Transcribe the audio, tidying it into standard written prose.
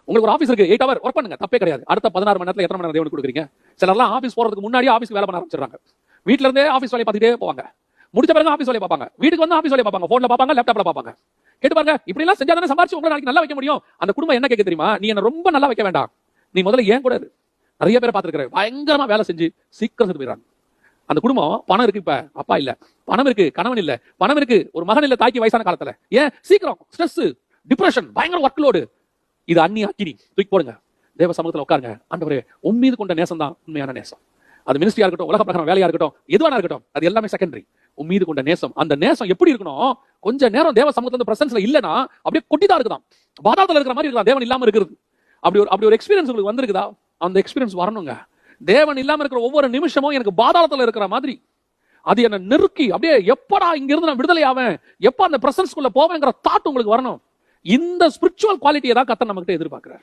உங்களுக்கு ஒரு ஆபீஸ் இருக்கு, 8 hour ஒர்க் பண்ணுங்க, தப்பே கிடையாது. அடுத்த 16 மணி நேரத்துல எத்தனை மணி நேரம் தேவனுக்கு கொடுக்குறீங்க? சிலர்லாம் ஆபீஸ் போறதுக்கு முன்னாடியே ஆபீஸ்க்கு வேலை பண்ண ஆரம்பிச்சிடுறாங்க. வீட்ல இருந்தே ஆபீஸ் வேலையை பார்த்துட்டே போவாங்க. முடிச்ச பிறகு ஆபீஸ் வேலையை பார்ப்பாங்க, வீட்டுக்கு வந்து ஆபீஸ் வேலையை பார்ப்பாங்க, போன்ல பார்ப்பாங்க, லேப்டாப்ல பார்ப்பாங்க. கேட்டு பாருங்க, இப்படி எல்லாம் செஞ்சா தானே சம்பாரிச்சு உங்களை நாளைக்கு நல்லா வைக்க முடியும். அந்த குடும்பம் என்ன கேட்க தெரியுமா? நீ என்ன ரொம்ப நல்லா வைக்க வேண்டாம், நீ முதல்ல ஏன் கூட இரு. நிறைய பேரை பார்த்துருக்கிறேன், பயங்கரமா வேலை செஞ்சு சீக்கிரம் செத்து போயிடறாங்க. அந்த குடும்பம் பணம் இருக்கு, இப்ப அப்பா இல்ல, பணம் இருக்கு, கணவன் இல்ல, பணம் இருக்கு, ஒரு மகன் இல்ல, தாய்க்கு வயசான காலத்துல, ஏன் சீக்கிரம் ஸ்ட்ரெஸ், டிப்ரெஷன், பயங்கர ஒர்க் லோடு. இது அண்ணி அக்கினி தூக்கி போடுங்க, தேவ சமூகத்துல உட்காருங்க. ஆண்டவரே, உன் மீது கொண்ட நேசம் தான் உண்மையான நேசம். அது மினிஸ்ட்ரியா இருக்கட்டும், உலக பிரகாரம் வேலையா இருக்கட்டும், எதுவானா இருக்கட்டும், அது எல்லாமே செகண்டரி. உன் மீது கொண்ட நேசம், அந்த நேசம் எப்படி இருக்கணும்? கொஞ்ச நேரம் தேவ சமூகத்துல பிரசன்ஸ்ல இல்லனா அப்படியே கொட்டிதான் இருக்குதான், பாதாளத்துல இருக்கிற மாதிரி இருக்கலாம் தேவன் இல்லாம இருக்கிறது. அப்படி ஒரு எக்ஸ்பீரியன்ஸ் உங்களுக்கு வந்திருக்குதா? அந்த எக்ஸ்பீரியன்ஸ் வரணுங்க. தேவன் இல்லாம இருக்கிற ஒவ்வொரு நிமிஷமும் எனக்கு பாதாளத்துல இருக்கிற மாதிரி, அது என்ன நெருக்கி அப்படியே எப்படா இங்க இருந்து நான் விடுதலை ஆவேன், எப்ப அந்த பிரசன்ஸ்குள்ள போவேங்கிற தாட் உங்களுக்கு வரணும். இந்த ஸ்பிரிச்சுவல் குவாலிட்டியை தான் கர்த்தர் நம்மகிட்ட எதிர்பார்க்கிறார்.